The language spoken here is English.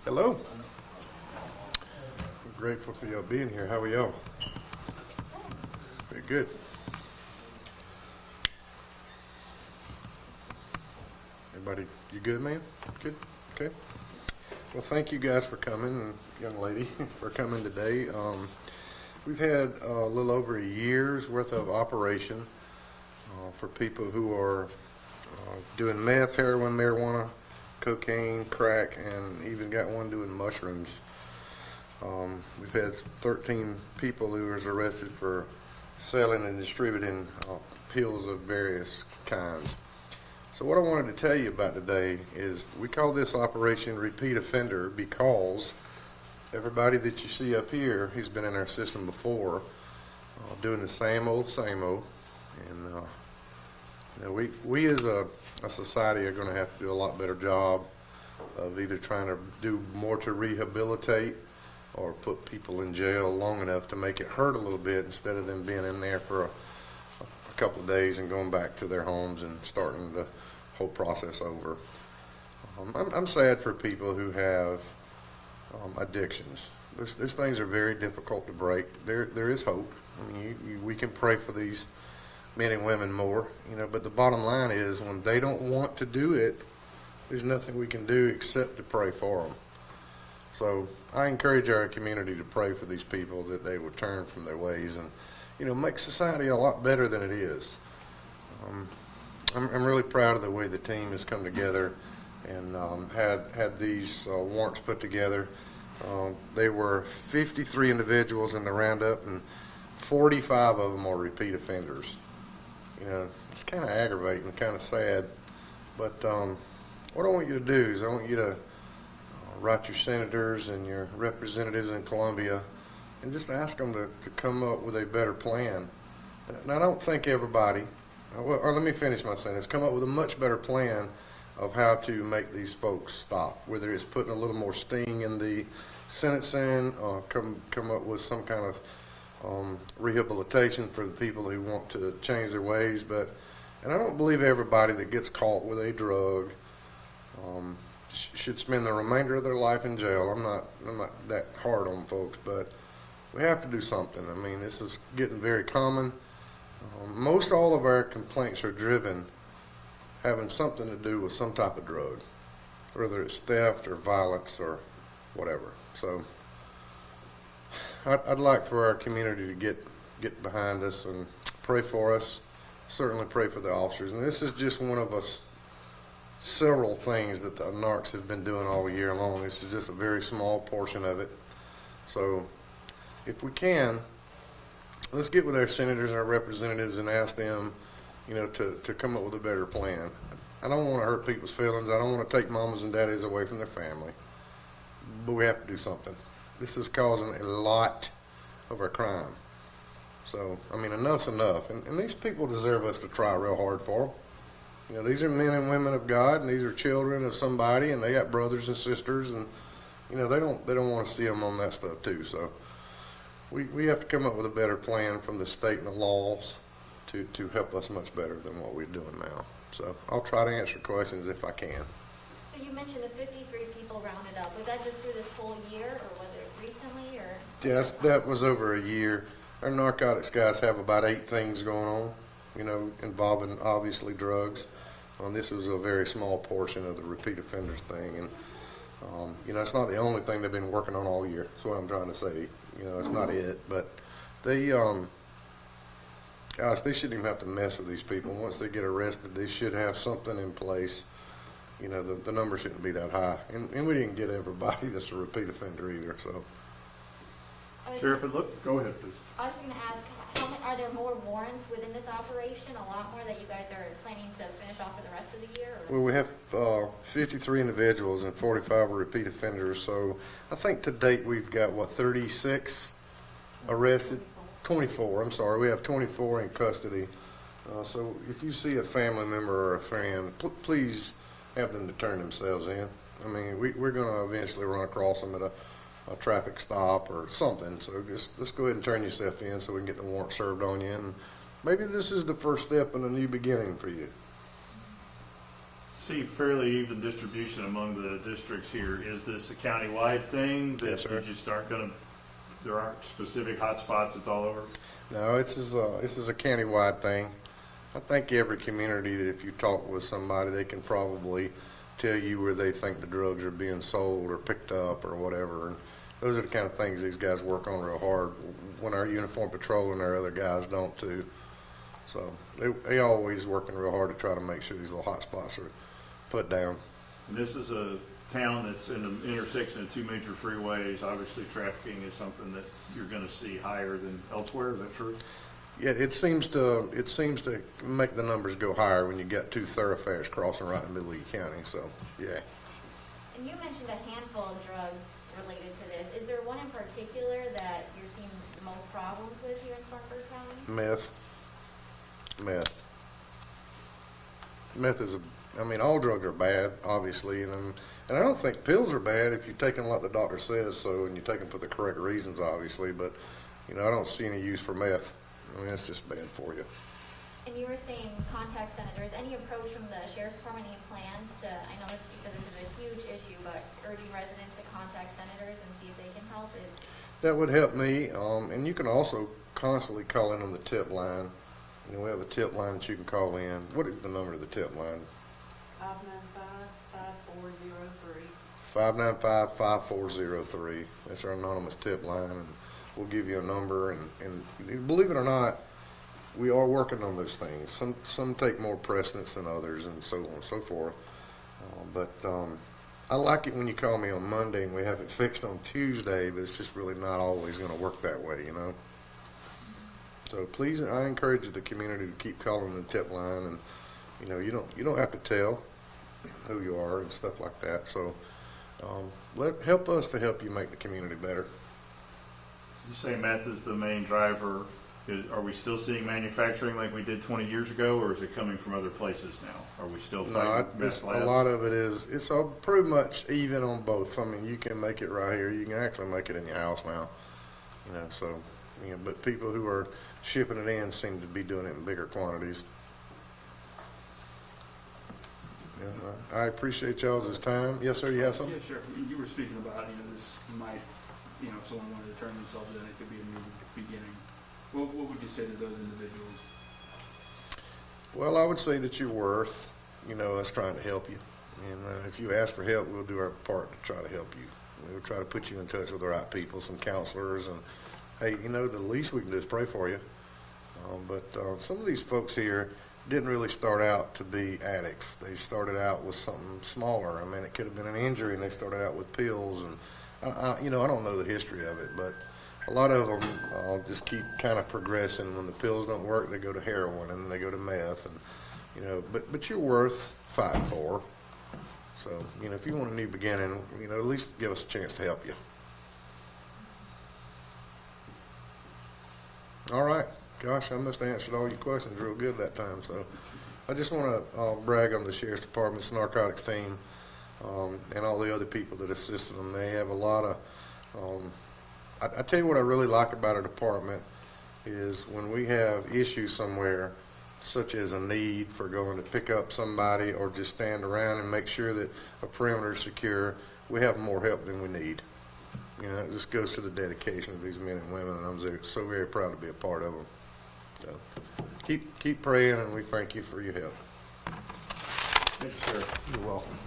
Hello. I'm grateful for y'all being here. How are y'all? Very good. Everybody, you good, man? Good? Okay. Well, thank you guys for coming, and young lady, for coming today. We've had a little over a year's worth of operation for people who are doing meth, heroin, marijuana, cocaine, crack, and even got one doing mushrooms. We've had 13 people who was arrested for selling and distributing pills of various kinds. So what I wanted to tell you about today is we call this Operation Repeat Offender because everybody that you see up here, he's been in our system before, doing the same old, and we as a society are going to have to do a lot better job of either trying to do more to rehabilitate or put people in jail long enough to make it hurt a little bit instead of them being in there for a couple of days and going back to their homes and starting the whole process over. I'm sad for people who have addictions. Those things are very difficult to break. There is hope. I mean, we can pray for these men and women more, but the bottom line is when they don't want to do it, there's nothing we can do except to pray for them. So I encourage our community to pray for these people that they will turn from their ways and, make society a lot better than it is. I'm really proud of the way the team has come together and had these warrants put together. There were 53 individuals in the roundup, and 45 of them are repeat offenders. It's kind of aggravating, kind of sad. But what I want you to do is I want you to write your senators and your representatives in Columbia and just ask them to come up with a better plan. And I don't think everybody, or let me finish my sentence, come up with a much better plan of how to make these folks stop, whether it's putting a little more sting in the sentencing, come up with some kind of rehabilitation for the people who want to change their ways. And I don't believe everybody that gets caught with a drug should spend the remainder of their life in jail. I'm not that hard on folks, but we have to do something. I mean, this is getting very common. Most all of our complaints are driven having something to do with some type of drug, whether it's theft or violence or whatever. So I'd like for our community to get behind us and pray for us. Certainly pray for the officers. And this is just one of us several things that the narcs have been doing all year long. This is just a very small portion of it. So if we can, let's get with our senators and our representatives and ask them, to come up with a better plan. I don't want to hurt people's feelings. I don't want to take mamas and daddies away from their family. But we have to do something. This is causing a lot of our crime. So, enough's enough. And these people deserve us to try real hard for them. These are men and women of God, and these are children of somebody, and they got brothers and sisters, and, they don't want to see them on that stuff too. So we have to come up with a better plan from the state and the laws to help us much better than what we're doing now. So I'll try to answer questions if I can. So you mentioned the 53 people rounded up. Was that just through this whole year, or was it recently? Or yeah, that was over a year. Our narcotics guys have about 8 things going on, involving obviously drugs. This was a very small portion of the repeat offenders thing, and it's not the only thing they've been working on all year. That's what I'm trying to say. It's not it, but they, guys, they shouldn't even have to mess with these people. Once they get arrested, they should have something in place. The number shouldn't be that high, and we didn't get everybody that's a repeat offender either. So, Sheriff, go ahead, please. I was just going to ask, are there more warrants within this operation? A lot more that you guys are planning to finish off for the rest of the year? Or? Well, we have 53 individuals and 45 are repeat offenders. So I think to date we've got, 36 arrested? 24, I'm sorry. We have 24 in custody. So if you see a family member or a friend, please have them to turn themselves in. We're going to eventually run across them at a traffic stop or something. So just go ahead and turn yourself in so we can get the warrant served on you. And maybe this is the first step in a new beginning for you. See fairly even distribution among the districts here. Is this a county-wide thing? That Yes, sir. You just aren't gonna, there aren't specific hot spots, it's all over? No, this is a countywide thing. I think every community that if you talk with somebody, they can probably tell you where they think the drugs are being sold or picked up or whatever. And those are the kind of things these guys work on real hard when our uniform patrol and our other guys don't too. So they always working real hard to try to make sure these little hot spots are put down. And this is a town that's in an intersection of two major freeways. Obviously, trafficking is something that you're gonna see higher than elsewhere. Is that true? Yeah, it seems to make the numbers go higher when you get two thoroughfares crossing right in the middle of your county. So yeah. And you mentioned a handful of drugs related to this. Is there one in particular that you're seeing the most problems with here in Spartanburg County? Meth is all drugs are bad, obviously, and I don't think pills are bad if you take them like the doctor says so, and you take them for the correct reasons, obviously. But I don't see any use for meth. It's just bad for you. And you were saying contact centers. Any approach from the sheriff's department? Any plans to? I know this is a huge issue, but urging residents to contact senators and see if they can help is. That would help me, and you can also constantly call in on the tip line. We have a tip line that you can call in. What is the number of the tip line? 595-5403. 595-5403. That's our anonymous tip line, and we'll give you a number. And believe it or not, we are working on those things. Some take more precedence than others, and so on and so forth. But I like it when you call me on Monday and we have it fixed on Tuesday, but it's just really not always going to work that way, So please, I encourage the community to keep calling the tip line, and you don't have to tell who you are and stuff like that. So help us to help you make the community better. You say meth is the main driver. Are we still seeing manufacturing like we did 20 years ago, or is it coming from other places now? Are we still finding meth labs? A lot of it is. It's all pretty much even on both. You can make it right here. You can actually make it in your house now. But people who are shipping it in seem to be doing it in bigger quantities. I appreciate y'all's time. Yes, sir. You have something? Yeah, sure. You were speaking about, this might, if someone wanted to turn themselves in, it could be a new beginning. What would you say to those individuals? Well, I would say that you're worth, us trying to help you. And if you ask for help, we'll do our part to try to help you. We'll try to put you in touch with the right people, some counselors, and hey, the least we can do is pray for you. But some of these folks here didn't really start out to be addicts. They started out with something smaller. It could have been an injury, and they started out with pills. And I don't know the history of it, but a lot of them just keep kind of progressing. When the pills don't work, they go to heroin, and then they go to meth, and but you're worth fighting for. So if you want a new beginning, at least give us a chance to help you. All right. Gosh, I must have answered all your questions real good that time. So I just want to brag on the Sheriff's Department's narcotics team and all the other people that assisted them. They have a lot of, I tell you what I really like about our department is when we have issues somewhere, such as a need for going to pick up somebody or just stand around and make sure that a perimeter is secure, we have more help than we need. It just goes to the dedication of these men and women, and I'm so very proud to be a part of them. So keep praying, and we thank you for your help. Thank you, sir. You're welcome.